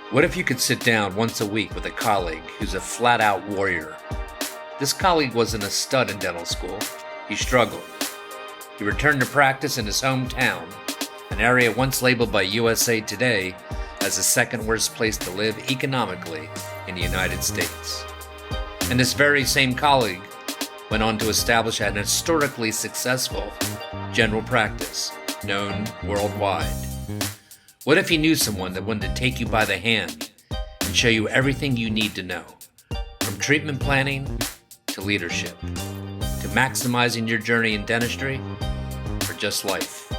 What if you could sit down once a week with a colleague who's a flat-out warrior? This colleague wasn't a stud in dental school. He struggled. He returned to practice in his hometown, an area once labeled by USA Today as the second worst place to live economically in the United States. And this very same colleague went on to establish an historically successful general practice known worldwide. What if you knew someone that wanted to take you by the hand and show you everything you need to know, from treatment planning to leadership, to maximizing your journey in dentistry, or just life?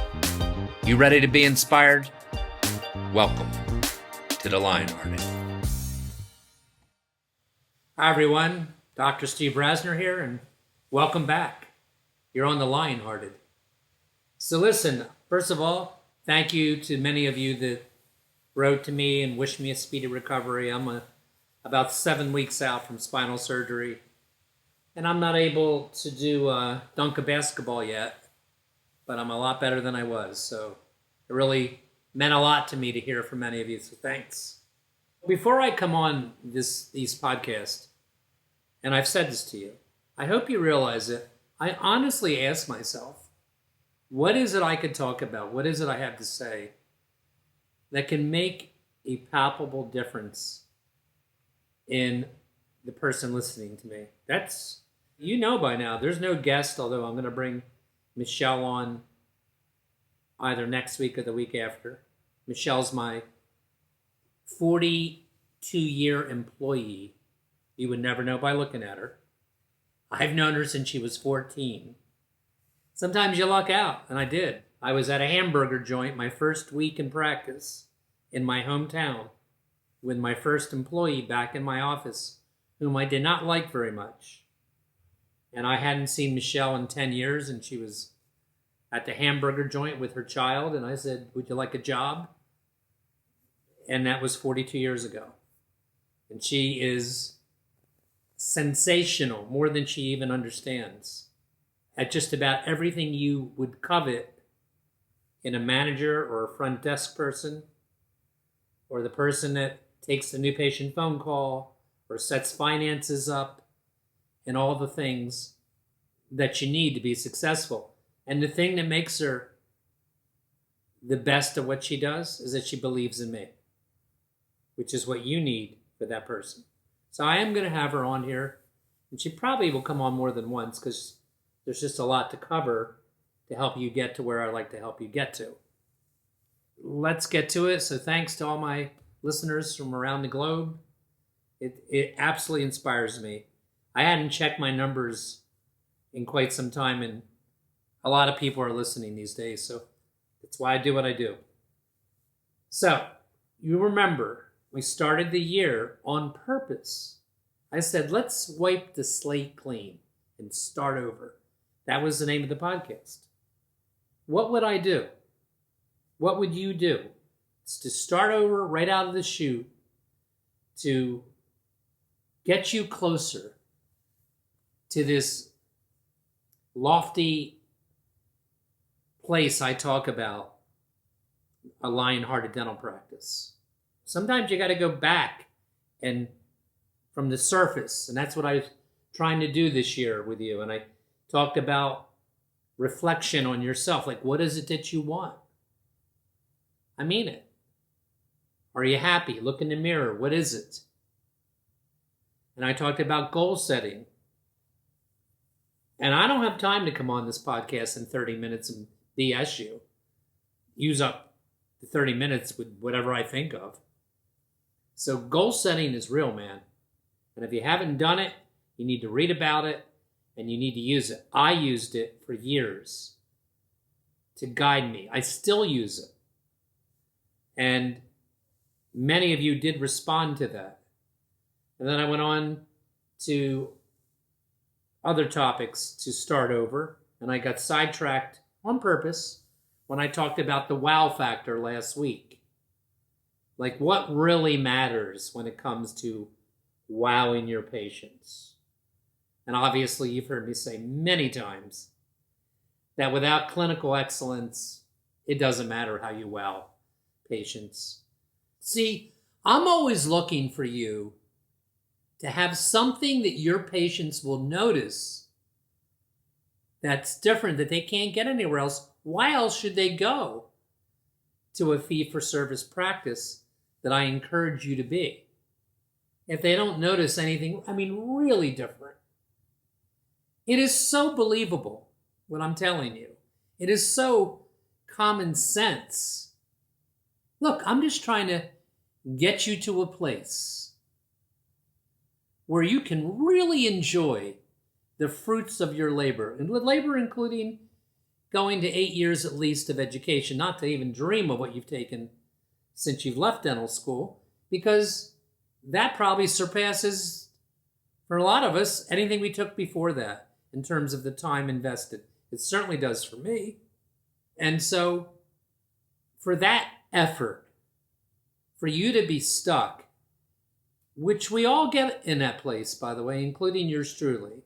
You ready to be inspired? Welcome to the Lionhearted. Hi everyone, Dr. Steve Rasner here, and welcome back. You're on the Lionhearted. So listen, first of all, thank you to many of you that wrote to me and wished me a speedy recovery. I'm about 7 weeks out from spinal surgery, and I'm not able to do dunk a basketball yet, but I'm a lot better than I was. So it really meant a lot to me to hear from many of you, so thanks. Before I come on these podcasts, and I've said this to you, I hope you realize it. I honestly ask myself, what is it I could talk about? What is it I have to say that can make a palpable difference in the person listening to me? That's, you know by now, there's no guest, although I'm going to bring Michelle on either next week or the week after. Michelle's my 42-year employee. You would never know by looking at her. I've known her since she was 14. Sometimes you luck out, and I did. I was at a hamburger joint my first week in practice in my hometown with my first employee back in my office, whom I did not like very much. And I hadn't seen Michelle in 10 years, and she was at the hamburger joint with her child, and I said, "Would you like a job?" And that was 42 years ago. And she is sensational, more than she even understands, at just about everything you would covet in a manager or a front desk person, or the person that takes the new patient phone call or sets finances up, and all the things that you need to be successful. And the thing that makes her the best at what she does is that she believes in me, which is what you need for that person. So I am going to have her on here, and she probably will come on more than once because there's just a lot to cover to help you get to where I like to help you get to. Let's get to it. So thanks to all my listeners from around the globe. It absolutely inspires me. I hadn't checked my numbers in quite some time, and a lot of people are listening these days, so that's why I do what I do. So you remember, we started the year on purpose. I said, let's wipe the slate clean and start over. That was the name of the podcast. What would I do? What would you do? It's to start over right out of the chute to get you closer to this lofty place I talk about, a Lionhearted dental practice. Sometimes you got to go back and from the surface, and that's what I was trying to do this year with you. And I talked about reflection on yourself. Like, what is it that you want? I mean it. Are you happy? Look in the mirror. What is it? And I talked about goal setting. And I don't have time to come on this podcast in 30 minutes and BS you. Use up the 30 minutes with whatever I think of. So goal setting is real, man. And if you haven't done it, you need to read about it and you need to use it. I used it for years to guide me. I still use it. And many of you did respond to that. And then I went on to other topics to start over, and I got sidetracked on purpose when I talked about the wow factor last week. Like, what really matters when it comes to wowing your patients? And obviously, you've heard me say many times that without clinical excellence, it doesn't matter how you wow patients. See, I'm always looking for you to have something that your patients will notice that's different, that they can't get anywhere else. Why else should they go to a fee-for-service practice that I encourage you to be? If they don't notice anything, really different. It is so believable, what I'm telling you. It is so common sense. Look, I'm just trying to get you to a place where you can really enjoy the fruits of your labor. And with labor including going to 8 years at least of education, not to even dream of what you've taken since you've left dental school, because that probably surpasses, for a lot of us, anything we took before that in terms of the time invested. It certainly does for me. And so for that effort, for you to be stuck, which we all get in that place, by the way, including yours truly,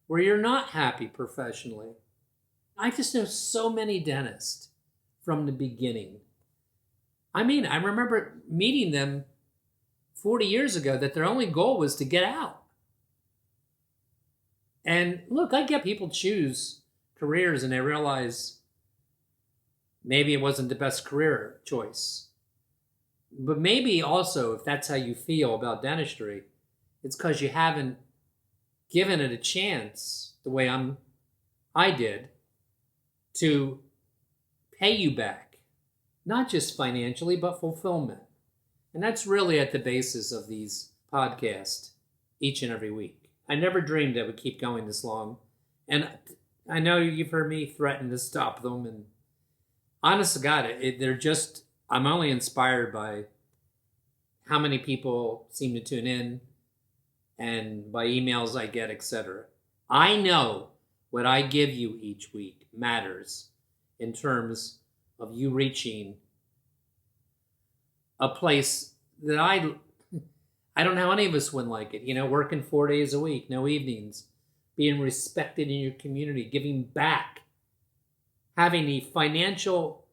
where you're not happy professionally. I just know so many dentists from the beginning. I remember meeting them 40 years ago that their only goal was to get out. And look, I get people choose careers and they realize maybe it wasn't the best career choice. But maybe also, if that's how you feel about dentistry, it's because you haven't given it a chance the way I did to pay you back, not just financially, but fulfillment. And that's really at the basis of these podcasts each and every week. I never dreamed I would keep going this long. And I know you've heard me threaten to stop them. And honest to God, I'm only inspired by how many people seem to tune in and by emails I get, etc. I know what I give you each week matters in terms of you reaching a place that I don't know how any of us would like it. Working 4 days a week, no evenings, being respected in your community, giving back, having the financial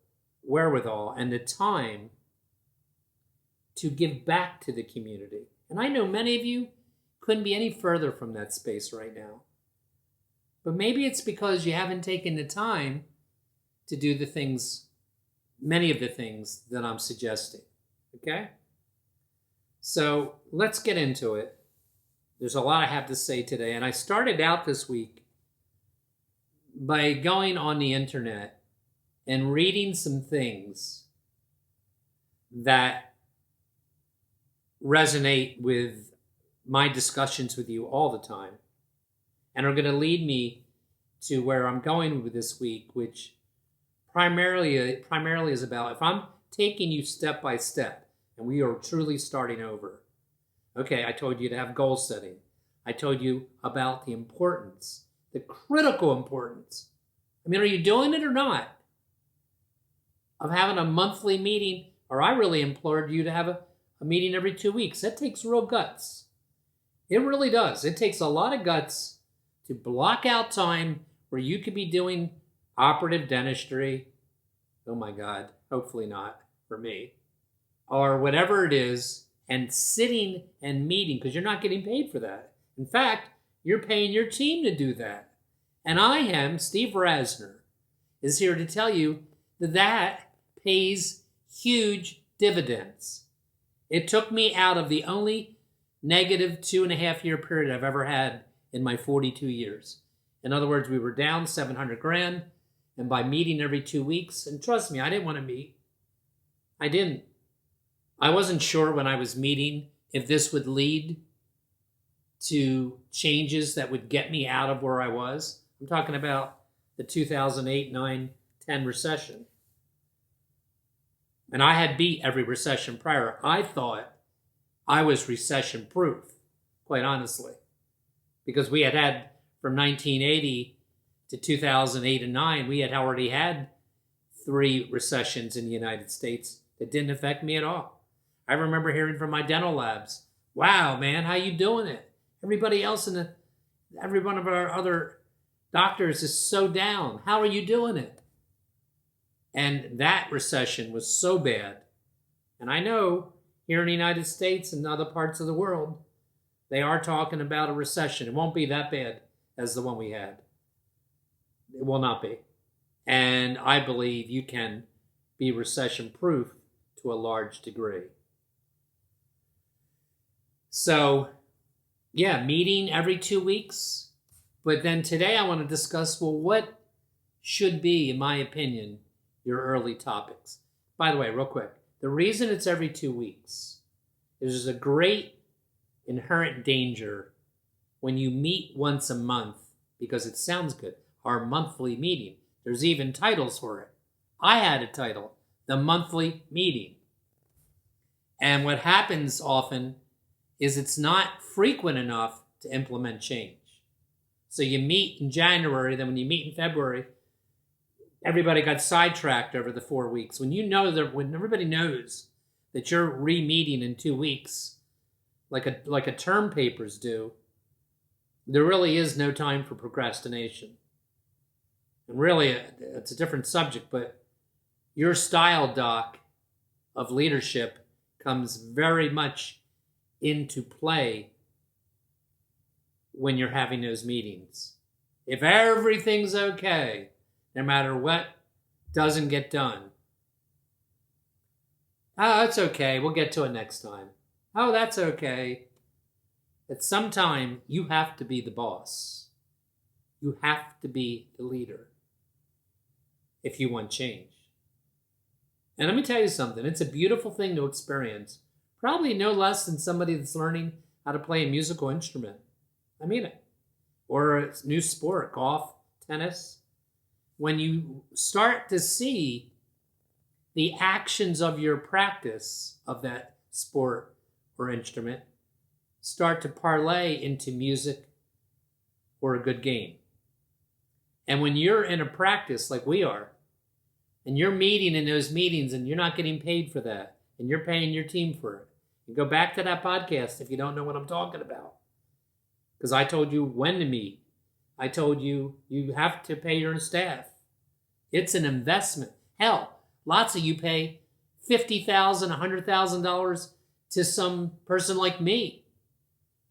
wherewithal and the time to give back to the community. And I know many of you couldn't be any further from that space right now. But maybe it's because you haven't taken the time to do many of the things that I'm suggesting. Okay? So let's get into it. There's a lot I have to say today. And I started out this week by going on the internet and reading some things that resonate with my discussions with you all the time and are going to lead me to where I'm going with this week, which primarily is about, if I'm taking you step by step and we are truly starting over. Okay, I told you to have goal setting. I told you about the importance, the critical importance. Are you doing it or not? Of having a monthly meeting, or I really implored you to have a meeting every 2 weeks. That takes real guts. It really does. It takes a lot of guts to block out time where you could be doing operative dentistry. Oh my God, hopefully not for me. Or whatever it is, and sitting and meeting, because you're not getting paid for that. In fact, you're paying your team to do that. And Steve Rasner, is here to tell you that pays huge dividends. It took me out of the only negative 2.5-year period I've ever had in my 42 years. In other words, we were down $700,000, and by meeting every 2 weeks, and trust me, I didn't want to meet. I didn't. I wasn't sure when I was meeting if this would lead to changes that would get me out of where I was. I'm talking about the 2008, 9, 10 recession. And I had beat every recession prior. I thought I was recession proof, quite honestly, because we had from 1980 to 2008 and 9, we had already had 3 recessions in the United States that didn't affect me at all. I remember hearing from my dental labs, "Wow, man, how you doing it? Everybody else every one of our other doctors is so down. How are you doing it?" And that recession was so bad. And I know here in the United States and other parts of the world, they are talking about a recession. It won't be that bad as the one we had. It will not be. And I believe you can be recession proof to a large degree. So, yeah, meeting every 2 weeks. But then today I want to discuss, well, what should be, in my opinion, your early topics. By the way, real quick, the reason it's every 2 weeks is there's a great inherent danger when you meet once a month, because it sounds good, our monthly meeting. There's even titles for it. I had a title, the monthly meeting. And what happens often is it's not frequent enough to implement change. So you meet in January, then when you meet in February, everybody got sidetracked over the 4 weeks. When when everybody knows that you're re-meeting in 2 weeks, like a term papers do, there really is no time for procrastination. And really, it's a different subject, but your style, Doc, of leadership comes very much into play when you're having those meetings. If everything's okay, no matter what doesn't get done, oh, it's okay, we'll get to it next time. Oh, that's okay. At some time, you have to be the boss. You have to be the leader if you want change. And let me tell you something. It's a beautiful thing to experience. Probably no less than somebody that's learning how to play a musical instrument. I mean it. Or a new sport, golf, tennis. When you start to see the actions of your practice of that sport or instrument start to parlay into music or a good game. And when you're in a practice like we are, and you're meeting in those meetings and you're not getting paid for that, and you're paying your team for it, and go back to that podcast if you don't know what I'm talking about. Because I told you when to meet. I told you you have to pay your staff. It's an investment. Hell, lots of you pay $50,000, $100,000 to some person like me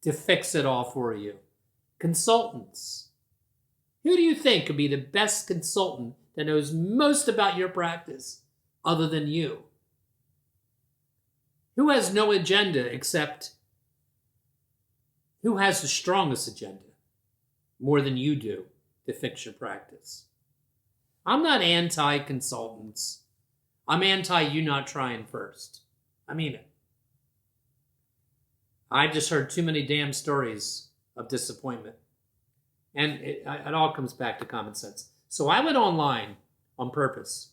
to fix it all for you. Consultants. Who do you think could be the best consultant that knows most about your practice other than you? Who has no agenda except who has the strongest agenda more than you do to fix your practice? I'm not anti-consultants. I'm anti you not trying first. I mean it. I just heard too many damn stories of disappointment. And it all comes back to common sense. So I went online on purpose.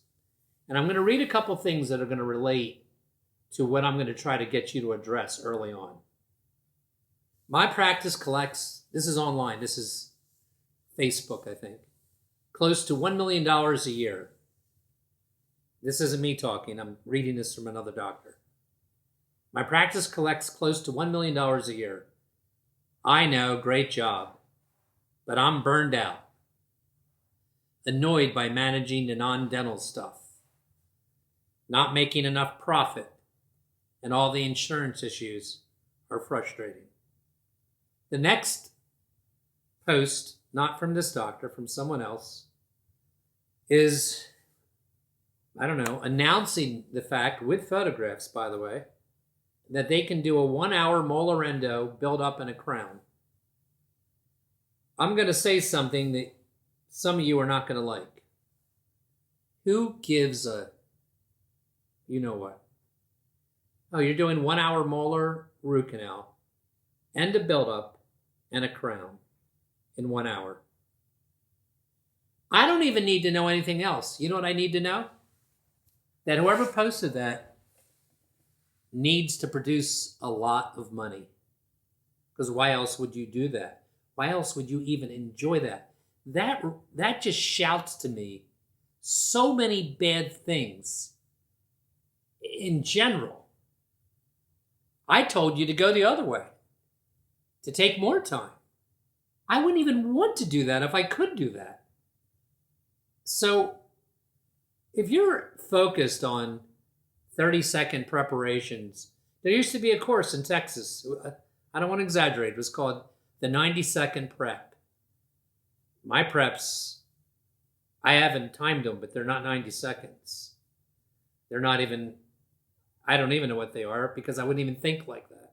And I'm going to read a couple things that are going to relate to what I'm going to try to get you to address early on. My practice collects, this is online, this is Facebook, I think, close to $1 million a year. This isn't me talking, I'm reading this from another doctor. My practice collects close to $1 million a year. I know, great job, but I'm burned out, annoyed by managing the non-dental stuff, not making enough profit, and all the insurance issues are frustrating. The next post, not from this doctor, from someone else, is, I don't know, announcing the fact, with photographs, by the way, that they can do a 1-hour molar endo build up in a crown. I'm going to say something that some of you are not going to like. Who gives a, you know what? Oh, you're doing 1-hour molar root canal, and a build up, and a crown in 1 hour. I don't even need to know anything else. You know what I need to know? That whoever posted that needs to produce a lot of money. Because why else would you do that? Why else would you even enjoy that? That just shouts to me so many bad things in general. I told you to go the other way, to take more time. I wouldn't even want to do that if I could do that. So if you're focused on 30-second preparations There used to be a course in Texas. I don't want to exaggerate. It was called the 90-second prep. My preps, I haven't timed them, but they're not 90 seconds. They're not even, I don't even know what they are because I wouldn't even think like that.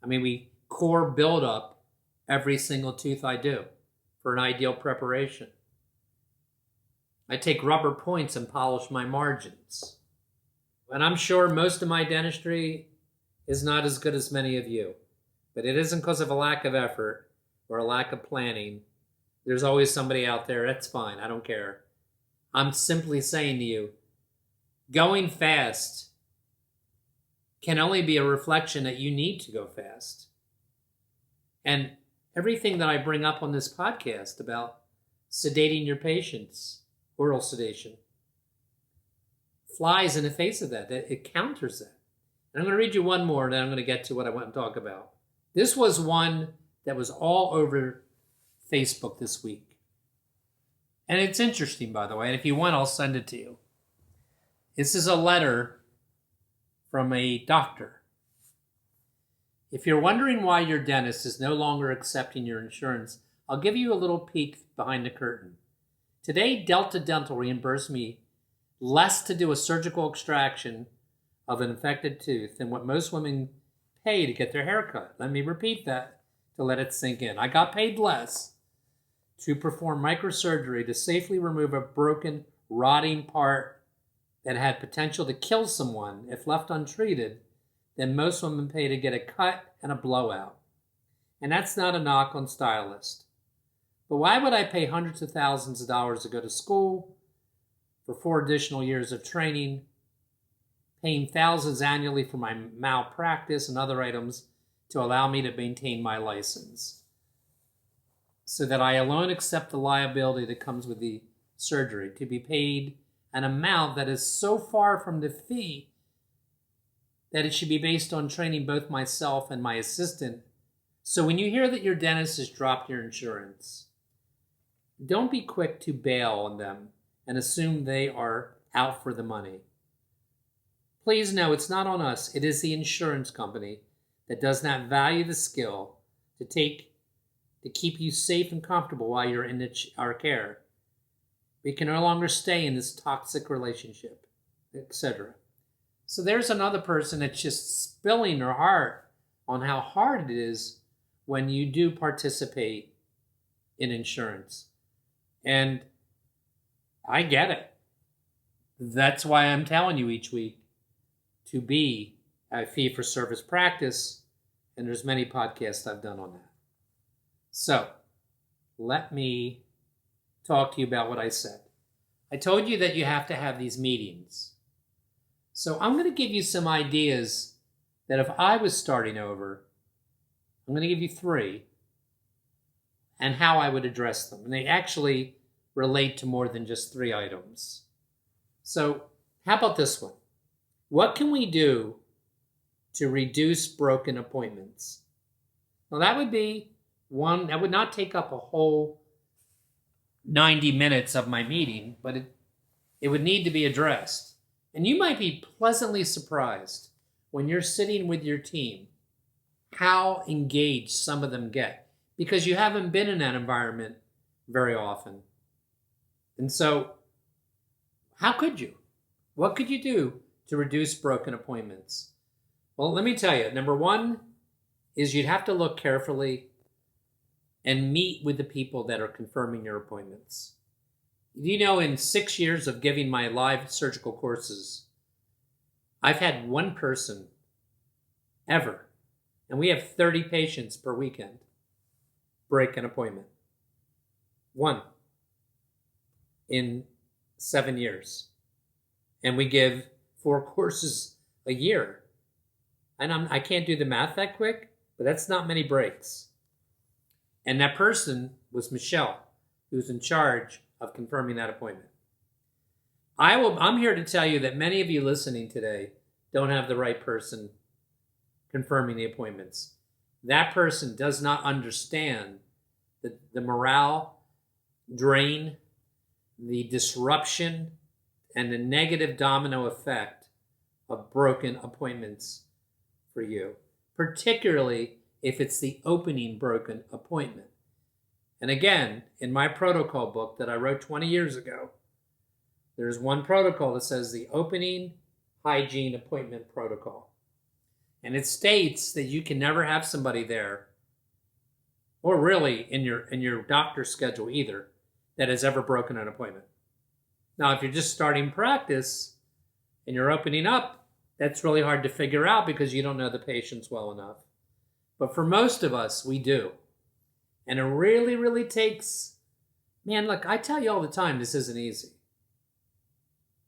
I mean, we core build up every single tooth I do for an ideal preparation. I take rubber points and polish my margins. And I'm sure most of my dentistry is not as good as many of you. But it isn't because of a lack of effort or a lack of planning. There's always somebody out there. That's fine. I don't care. I'm simply saying to you, going fast can only be a reflection that you need to go fast. And everything that I bring up on this podcast about sedating your patients, oral sedation, flies in the face of that. It counters that. And I'm going to read you one more, and then I'm going to get to what I want to talk about. This was one that was all over Facebook this week. And it's interesting, by the way. And if you want, I'll send it to you. This is a letter from a doctor. If you're wondering why your dentist is no longer accepting your insurance, I'll give you a little peek behind the curtain. Today, Delta Dental reimbursed me less to do a surgical extraction of an infected tooth than what most women pay to get their hair cut. Let me repeat that to let it sink in. I got paid less to perform microsurgery to safely remove a broken, rotting part that had potential to kill someone if left untreated than most women pay to get a cut and a blowout. And that's not a knock on stylists. But why would I pay hundreds of thousands of dollars to go to school for 4 additional years of training, paying thousands annually for my malpractice and other items to allow me to maintain my license, so that I alone accept the liability that comes with the surgery, to be paid an amount that is so far from the fee that it should be based on training both myself and my assistant. So when you hear that your dentist has dropped your insurance, don't be quick to bail on them and assume they are out for the money. Please know it's not on us. It is the insurance company that does not value the skill to keep you safe and comfortable while you're in our care. We can no longer stay in this toxic relationship, etc. So there's another person that's just spilling her heart on how hard it is when you do participate in insurance. And I get it. That's why I'm telling you each week to be a fee-for-service practice, and there's many podcasts I've done on that. So, let me talk to you about what I said. I told you that you have to have these meetings. So I'm going to give you some ideas that if I was starting over, I'm going to give you 3, and how I would address them. And they actually relate to more than just 3 items. So, how about this one? What can we do to reduce broken appointments? Well, that would be one that would not take up a whole 90 minutes of my meeting, but it would need to be addressed. And you might be pleasantly surprised when you're sitting with your team how engaged some of them get, because you haven't been in that environment very often. And so, how could you? What could you do to reduce broken appointments? Well, let me tell you, number 1 is you'd have to look carefully and meet with the people that are confirming your appointments. You know, in 6 years of giving my live surgical courses, I've had one person ever, and we have 30 patients per weekend, break an appointment. 1 in 7 years. And we give 4 courses a year. And I can't do the math that quick, but that's not many breaks. And that person was Michelle, who's in charge of confirming that appointment. I'm here to tell you that many of you listening today don't have the right person confirming the appointments. That person does not understand the morale drain, the disruption, and the negative domino effect of broken appointments for you, particularly if it's the opening broken appointment. And again, in my protocol book that I wrote 20 years ago, there's one protocol that says the opening hygiene appointment protocol. And it states that you can never have somebody there, or really in your doctor's schedule either, that has ever broken an appointment. Now, if you're just starting practice and you're opening up, that's really hard to figure out because you don't know the patients well enough. But for most of us, we do. And it really, really takes, man, look, I tell you all the time, this isn't easy.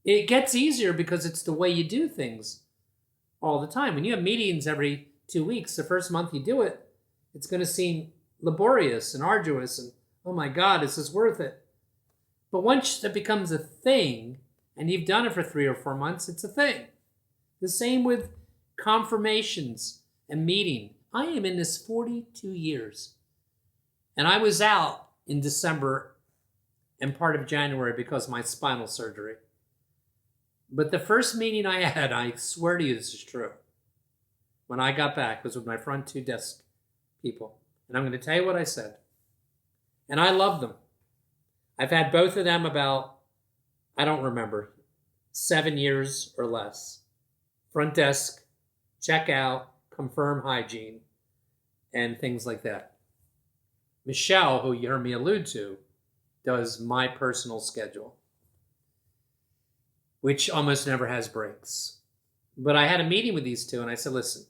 It gets easier because it's the way you do things all the time. When you have meetings every 2 weeks, the first month you do it, it's going to seem laborious and arduous and, oh my God, is this worth it? But once it becomes a thing and you've done it for 3 or 4 months, it's a thing. The same with confirmations and meeting. I am in this 42 years. And I was out in December and part of January because of my spinal surgery. But the first meeting I had, I swear to you this is true, when I got back was with my front 2 desk people. And I'm going to tell you what I said. And I love them. I've had both of them about, I don't remember, 7 years or less. Front desk, check out, confirm hygiene, and things like that. Michelle, who you heard me allude to, does my personal schedule, which almost never has breaks. But I had a meeting with these two, and I said, listen,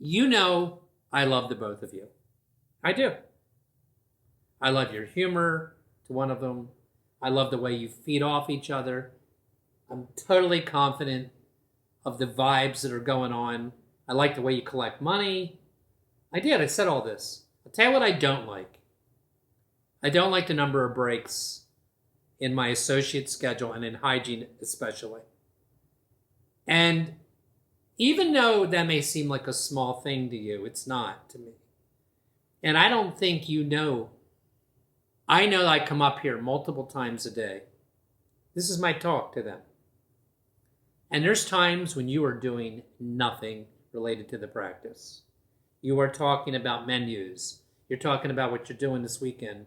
you know I love the both of you. I do. I love your humor to one of them. I love the way you feed off each other. I'm totally confident of the vibes that are going on. I like the way you collect money. I did. I said all this. I'll tell you what I don't like. I don't like the number of breaks in my associate schedule and in hygiene especially. And even though that may seem like a small thing to you, it's not to me. And I don't think you know. I know I come up here multiple times a day. This is my talk to them. And there's times when you are doing nothing related to the practice. You are talking about menus. You're talking about what you're doing this weekend.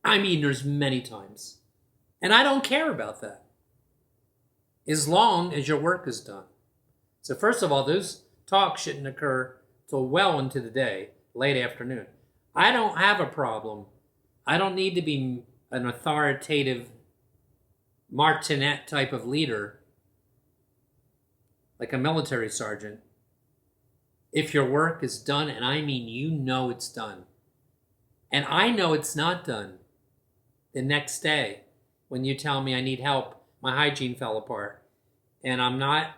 I mean, there's many times. And I don't care about that, as long as your work is done. So first of all, those talks shouldn't occur till well into the day, late afternoon. I don't have a problem. I don't need to be an authoritative martinet type of leader, like a military sergeant. If your work is done, and I mean you know it's done, and I know it's not done the next day when you tell me I need help, my hygiene fell apart, and I'm not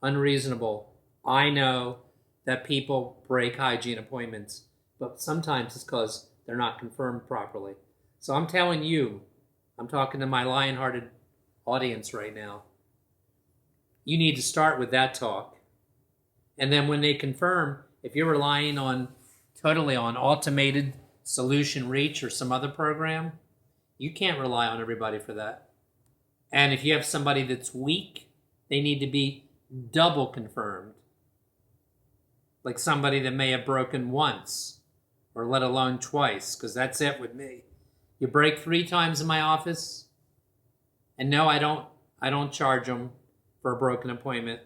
unreasonable. I know that people break hygiene appointments, but sometimes it's because they're not confirmed properly. So I'm telling you, I'm talking to my Lionhearted audience right now, you need to start with that talk. And then when they confirm, if you're relying totally on automated solution reach or some other program, you can't rely on everybody for that. And if you have somebody that's weak, they need to be double confirmed. Like somebody that may have broken once, or let alone twice, because that's it with me. You break 3 times in my office, and no, I don't charge them for a broken appointment.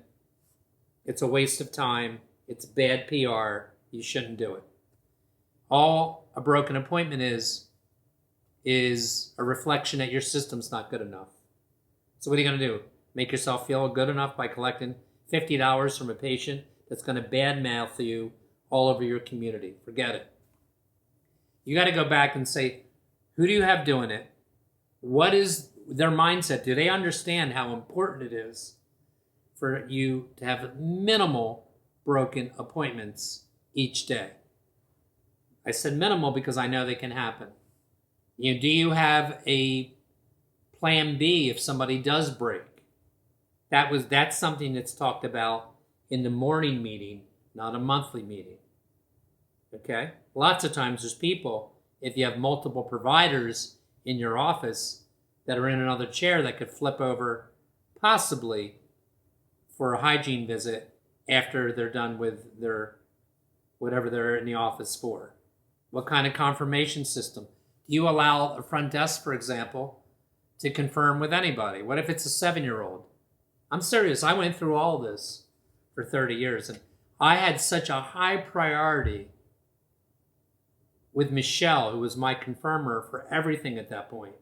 It's a waste of time. It's bad PR. You shouldn't do it. All a broken appointment is a reflection that your system's not good enough. So what are you going to do? Make yourself feel good enough by collecting $50 from a patient that's going to badmouth you all over your community? Forget it. You got to go back and say, who do you have doing it? What is their mindset? Do they understand how important it is for you to have minimal broken appointments each day? I said minimal because I know they can happen. Do you have a plan B if somebody does break? That's something that's talked about in the morning meeting, not a monthly meeting. Okay? Lots of times there's people, if you have multiple providers in your office that are in another chair that could flip over possibly for a hygiene visit after they're done with their whatever they're in the office for? What kind of confirmation system? Do you allow a front desk, for example, to confirm with anybody? What if it's a 7-year-old? I'm serious. I went through all this for 30 years, and I had such a high priority with Michelle, who was my confirmer for everything at that point,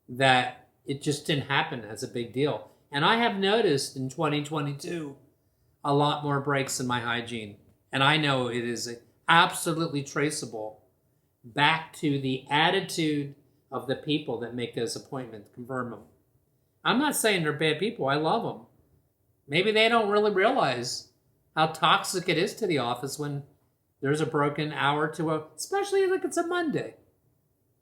that it just didn't happen as a big deal. And I have noticed in 2022 a lot more breaks in my hygiene. And I know it is absolutely traceable back to the attitude of the people that make those appointments, confirm them. I'm not saying they're bad people. I love them. Maybe they don't really realize how toxic it is to the office when there's a broken hour especially like it's a Monday.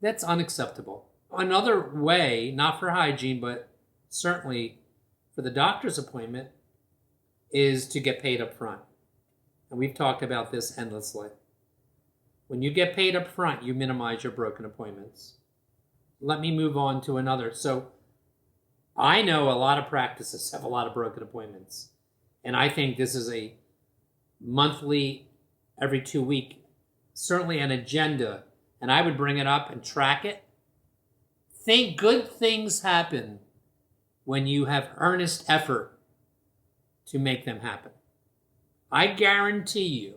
That's unacceptable. Another way, not for hygiene, but certainly for the doctor's appointment, is to get paid up front. And we've talked about this endlessly. When you get paid up front, you minimize your broken appointments. Let me move on to another. So I know a lot of practices have a lot of broken appointments. And I think this is a monthly, every 2 week, certainly an agenda. And I would bring it up and track it. Think good things happen when you have earnest effort to make them happen. I guarantee you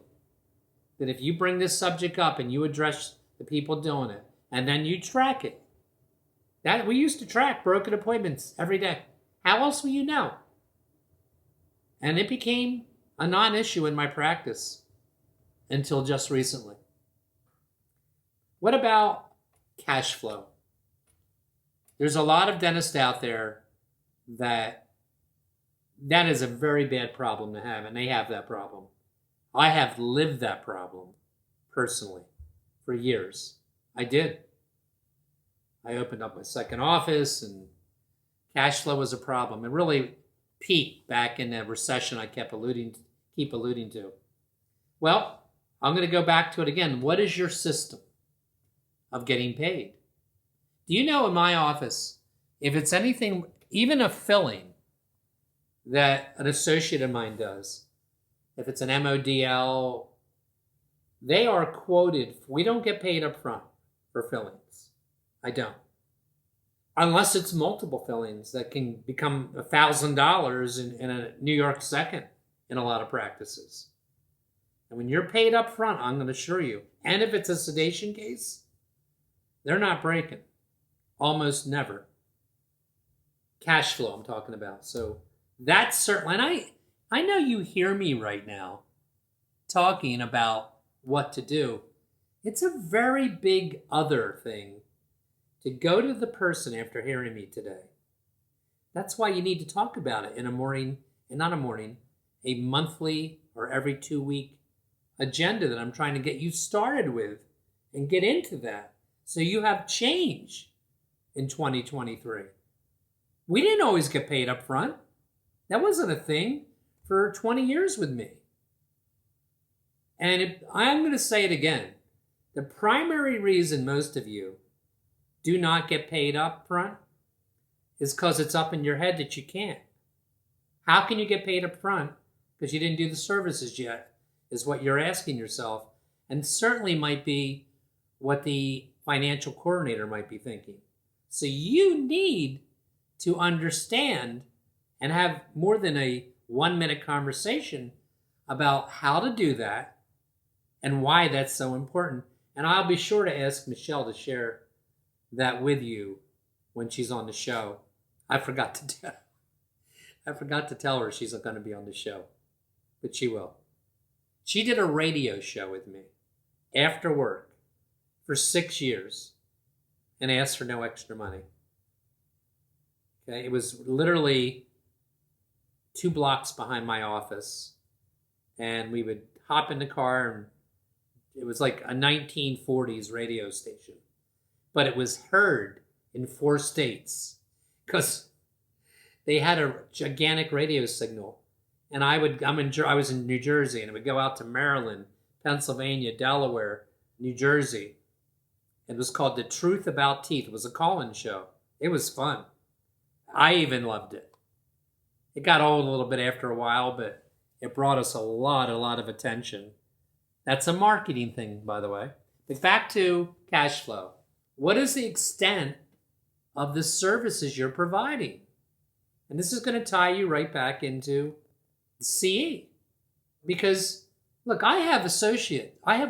that if you bring this subject up and you address the people doing it, and then you track it, that we used to track broken appointments every day. How else will you know? And it became a non-issue in my practice until just recently. What about cash flow? There's a lot of dentists out there that is a very bad problem to have, and they have that problem. I have lived that problem personally for years. I did. I opened up my second office, and cash flow was a problem. It really peaked back in the recession I keep alluding to. Well, I'm going to go back to it again. What is your system of getting paid? Do you know in my office, if it's anything, even a filling that an associate of mine does, if it's an MODL, they are quoted. We don't get paid up front for fillings. I don't. Unless it's multiple fillings that can become $1,000 in a New York second in a lot of practices. And when you're paid up front, I'm going to assure you, and if it's a sedation case, they're not breaking. Almost never. Cash flow I'm talking about. So that's certainly, and I know you hear me right now talking about what to do. It's a very big other thing to go to the person after hearing me today. That's why you need to talk about it in a monthly or every 2 week agenda that I'm trying to get you started with and get into that so you have change in 2023. We didn't always get paid up front. That wasn't a thing for 20 years with me. And I'm going to say it again. The primary reason most of you do not get paid up front is because it's up in your head that you can't. How can you get paid up front? Because you didn't do the services yet, is what you're asking yourself. And certainly might be what the financial coordinator might be thinking. So you need to understand and have more than a 1-minute conversation about how to do that and why that's so important. And I'll be sure to ask Michelle to share that with you when she's on the show. I forgot to tell her she's going to be on the show, but she will. She did a radio show with me after work for 6 years and asked for no extra money. Okay, it was literally 2 blocks behind my office, and we would hop in the car, and it was like a 1940s radio station, but it was heard in 4 states because they had a gigantic radio signal. And I was in New Jersey, and it would go out to Maryland, Pennsylvania, Delaware, New Jersey. It was called The Truth About Teeth. It was a call-in show. It was fun. I even loved it. It got old a little bit after a while, but It brought us a lot of attention. That's a marketing thing, by the way. But back to cash flow. What is the extent of the services you're providing? And this is going to tie you right back into CE. Because, look, I have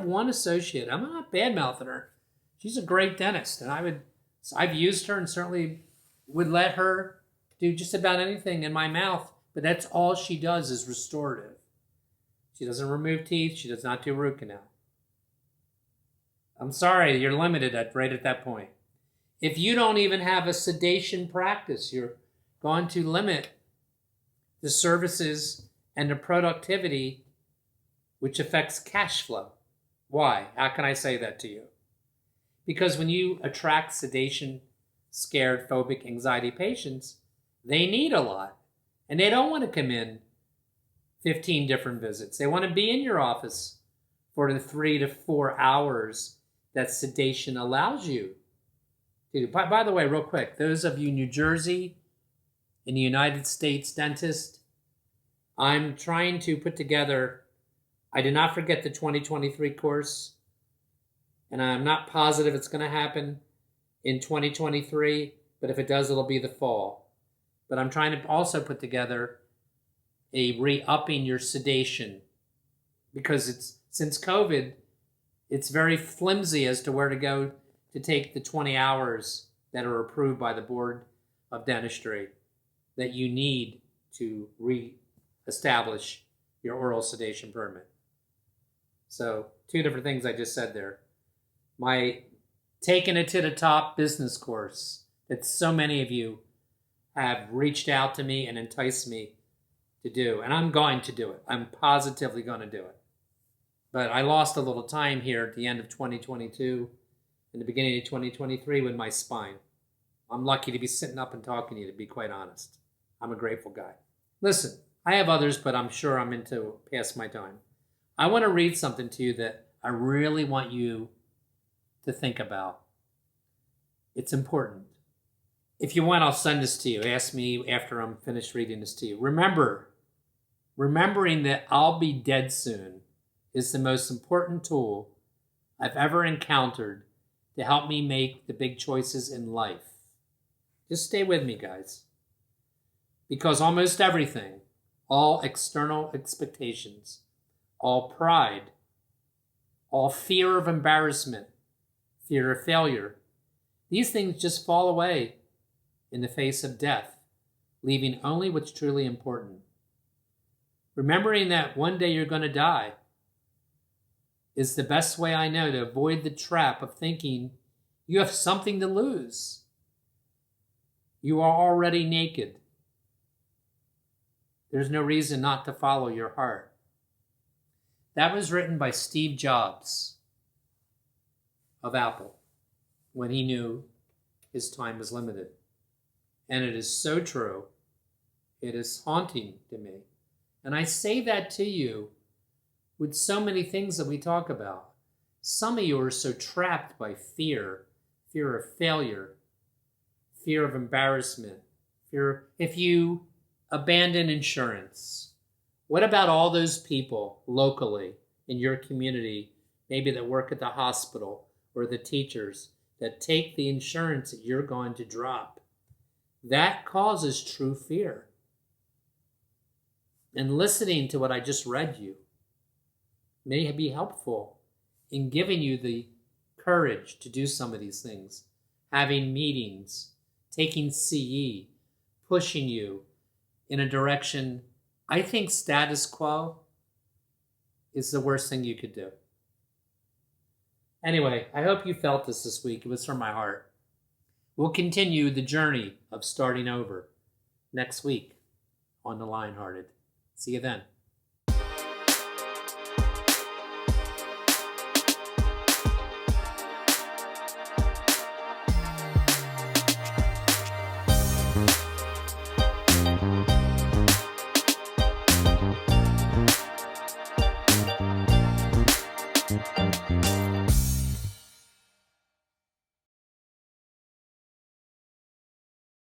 one associate. I'm not bad-mouthing her. She's a great dentist, and I've used her and certainly would let her do just about anything in my mouth, but that's all she does is restorative. She doesn't remove teeth. She does not do root canal. I'm sorry, you're limited right at that point. If you don't even have a sedation practice, you're going to limit the services and the productivity, which affects cash flow. Why? How can I say that to you? Because when you attract sedation, scared, phobic, anxiety patients, they need a lot. And they don't want to come in 15 different visits. They want to be in your office for the 3 to 4 hours that sedation allows you to do. By the way, real quick, those of you in New Jersey, in the United States dentist, I'm trying to put together, I did not forget the 2023 course, and I'm not positive it's going to happen in 2023, but if it does, it'll be the fall. But I'm trying to also put together a re-upping your sedation, because since COVID, it's very flimsy as to where to go to take the 20 hours that are approved by the Board of Dentistry that you need to re-establish your oral sedation permit. So 2 different things I just said there. My Taking It to the Top business course that so many of you have reached out to me and enticed me to do. And I'm going to do it. I'm positively going to do it. But I lost a little time here at the end of 2022 and the beginning of 2023 with my spine. I'm lucky to be sitting up and talking to you, to be quite honest. I'm a grateful guy. Listen, I have others, but I'm sure I'm into past my time. I want to read something to you that I really want you to think about. It's important. If you want, I'll send this to you. Ask me after I'm finished reading this to you. Remembering that I'll be dead soon is the most important tool I've ever encountered to help me make the big choices in life. Just stay with me, guys. Because almost everything, all external expectations, all pride, all fear of embarrassment, fear of failure, these things just fall away in the face of death, leaving only what's truly important. Remembering that one day you're going to die is the best way I know to avoid the trap of thinking you have something to lose. You are already naked. There's no reason not to follow your heart. That was written by Steve Jobs of Apple when he knew his time was limited. And it is so true. It is haunting to me. And I say that to you with so many things that we talk about. Some of you are so trapped by fear of failure, fear of embarrassment, if you abandon insurance. What about all those people locally in your community, maybe that work at the hospital or the teachers, that take the insurance that you're going to drop? That causes true fear. And listening to what I just read you may be helpful in giving you the courage to do some of these things. Having meetings, taking CE, pushing you in a direction. I think status quo is the worst thing you could do. Anyway, I hope you felt this week. It was from my heart. We'll continue the journey of starting over next week on the Lionhearted. See you then.